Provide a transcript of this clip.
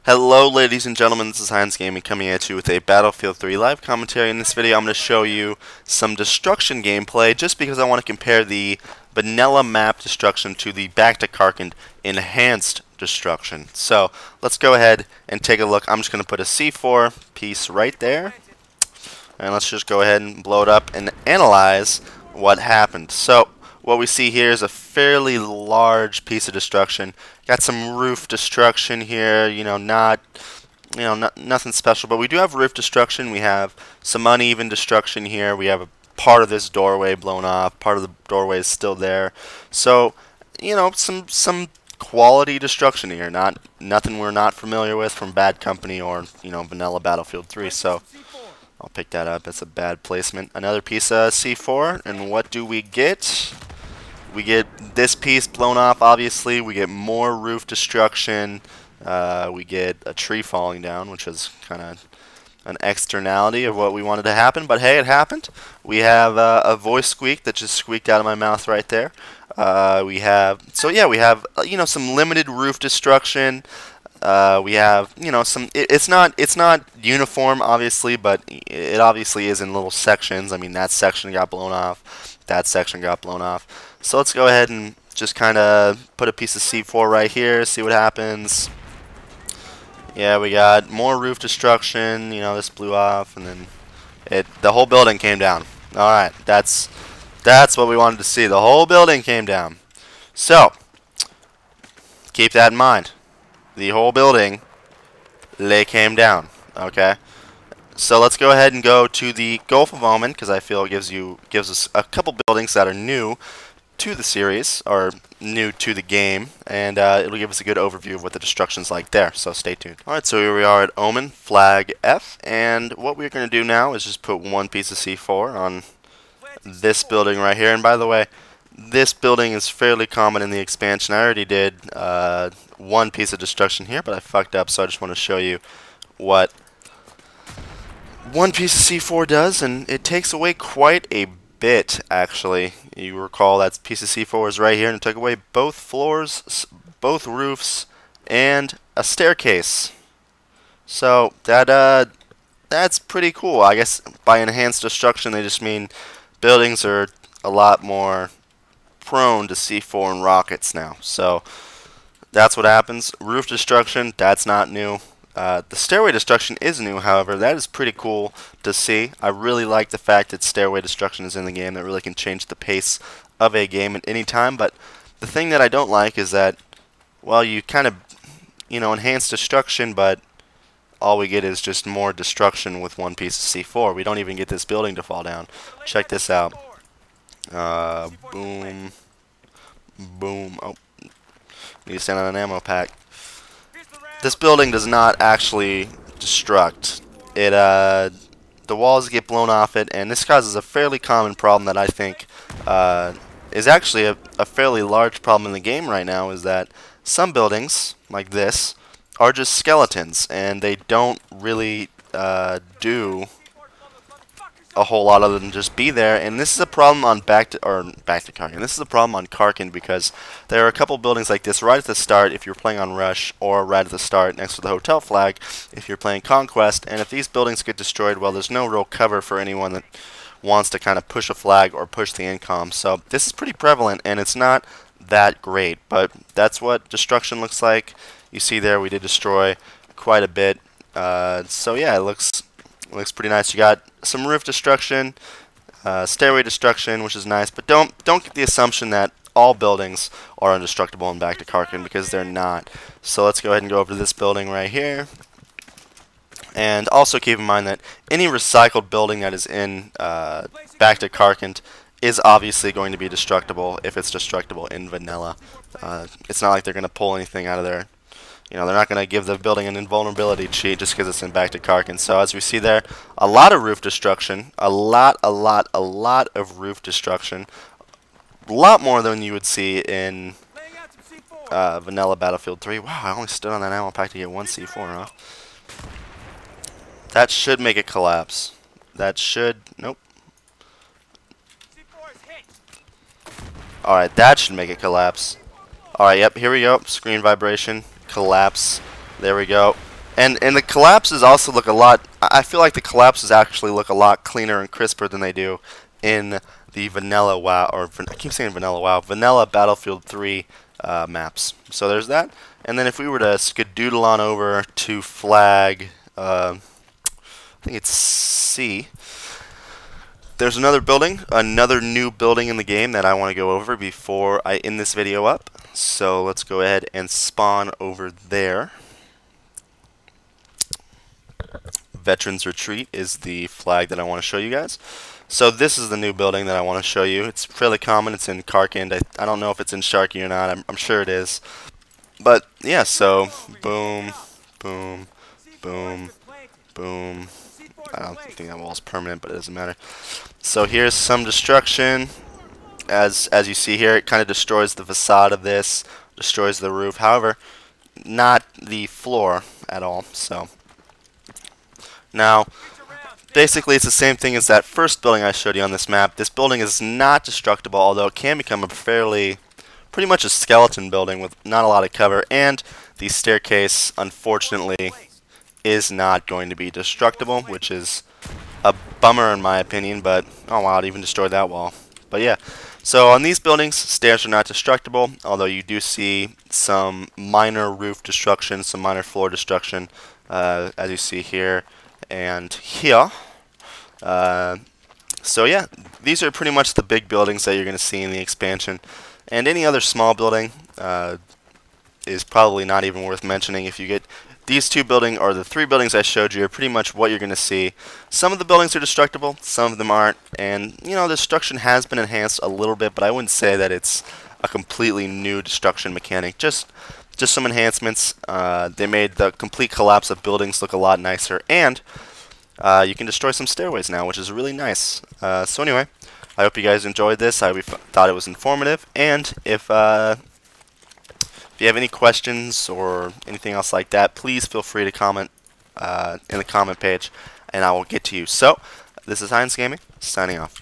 Hello ladies and gentlemen, this is Hines Gaming coming at you with a Battlefield 3 live commentary. In this video I'm going to show you some destruction gameplay just because I want to compare the vanilla map destruction to the back to Karkand enhanced destruction. So let's go ahead and take a look. I'm just going to put a C4 piece right there and let's just go ahead and blow it up and analyze what happened. So what we see here is a fairly large piece of destruction. Got some roof destruction here, nothing special, but we do have roof destruction. We have some uneven destruction here. We have a part of this doorway blown off. Part of the doorway is still there. So, some quality destruction here. Nothing we're not familiar with from Bad Company or, vanilla Battlefield 3. So I'll pick that up. That's a bad placement. Another piece of C4, and what do we get? We get this piece blown off, obviously. We get more roof destruction. We get a tree falling down, which is kind of an externality of what we wanted to happen. But hey, it happened. We have a voice squeak that just squeaked out of my mouth right there. We have some limited roof destruction. We have some. It's not uniform, obviously, but it obviously is in little sections. I mean, that section got blown off. That section got blown off. So let's go ahead and just kind of put a piece of C4 right here, see what happens. Yeah, we got more roof destruction. This blew off, and then the whole building came down. All right, that's what we wanted to see. The whole building came down. So keep that in mind. The whole building came down. Okay. So let's go ahead and go to the Gulf of Omen because I feel it gives us a couple buildings that are new to the series or new to the game, and it'll give us a good overview of what the destruction's like there. So stay tuned. All right, so here we are at Omen Flag F, and what we're going to do now is just put one piece of C4 on this building right here. And by the way, this building is fairly common in the expansion. I already did one piece of destruction here, but I fucked up, so I just want to show you what one piece of C4 does, and it takes away quite a bit, actually. You recall that piece of C4 is right here, and it took away both floors, both roofs, and a staircase. So that's pretty cool. I guess by enhanced destruction they just mean buildings are a lot more prone to C4 and rockets now. So that's what happens. Roof destruction, that's not new. The stairway destruction is new, however. That is pretty cool to see. I really like the fact that stairway destruction is in the game. That really can change the pace of a game at any time. But the thing that I don't like is that, well, you kind of, enhance destruction, but all we get is just more destruction with one piece of C4. We don't even get this building to fall down. Check this out. Boom. Boom. Oh, need to stand on an ammo pack. This building does not actually destruct. The walls get blown off it, and this causes a fairly common problem that I think is actually a fairly large problem in the game right now, is that some buildings, like this, are just skeletons, and they don't really do a whole lot other than just be there. And this is a problem on back to Karkand. This is a problem on Karkand because there are a couple buildings like this right at the start if you're playing on Rush, or right at the start next to the hotel flag if you're playing Conquest. And if these buildings get destroyed, well, there's no real cover for anyone that wants to kind of push a flag or push the incom. So this is pretty prevalent, and it's not that great, but that's what destruction looks like. You see there we did destroy quite a bit. So yeah, it looks pretty nice. You got some roof destruction, stairway destruction, which is nice, but don't get the assumption that all buildings are indestructible in Back to Karkand, because they're not. So let's go ahead and go over to this building right here. And also keep in mind that any recycled building that is in Back to Karkand is obviously going to be destructible if it's destructible in vanilla. It's not like they're going to pull anything out of there. They're not going to give the building an invulnerability cheat just because it's in Back to Karkand. So as we see there, a lot of roof destruction, a lot of roof destruction, a lot more than you would see in vanilla Battlefield 3. Wow, I only stood on that ammo pack to get one C4, huh? That should make it collapse. That should, nope. Alright, that should make it collapse. Alright, yep, here we go. Screen vibration. Collapse. There we go. And the collapses also look a lot. I feel like the collapses actually look a lot cleaner and crisper than they do in the vanilla WoW, or I keep saying vanilla WoW, vanilla Battlefield 3 maps. So there's that. And then if we were to skedoodle on over to flag, I think it's C. There's another building, another new building in the game that I want to go over before I end this video up. So let's go ahead and spawn over there. Veterans Retreat is the flag that I want to show you guys. So this is the new building that I want to show you. It's fairly common. It's in Karkand. I don't know if it's in Sharky or not. I'm sure it is. But yeah, so boom, boom, boom, boom. I don't think that wall is permanent, but it doesn't matter. So here's some destruction. As you see here, it kind of destroys the facade of this, destroys the roof. However, not the floor at all. So now, basically, it's the same thing as that first building I showed you on this map. This building is not destructible, although it can become a pretty much a skeleton building with not a lot of cover. And the staircase, unfortunately, is not going to be destructible, which is a bummer in my opinion. But oh wow, it even destroyed that wall. But yeah, so on these buildings, stairs are not destructible, although you do see some minor roof destruction, some minor floor destruction, as you see here and here. So yeah, these are pretty much the big buildings that you're going to see in the expansion, and any other small building is probably not even worth mentioning. If you get these two buildings, or the three buildings I showed you, are pretty much what you're going to see. Some of the buildings are destructible, some of them aren't, and you know, the destruction has been enhanced a little bit, but I wouldn't say that it's a completely new destruction mechanic. Just some enhancements. They made the complete collapse of buildings look a lot nicer, and you can destroy some stairways now, which is really nice. So anyway, I hope you guys enjoyed this. I thought it was informative, and if you have any questions or anything else like that, please feel free to comment in the comment page, and I will get to you. So, this is Hines Gaming, signing off.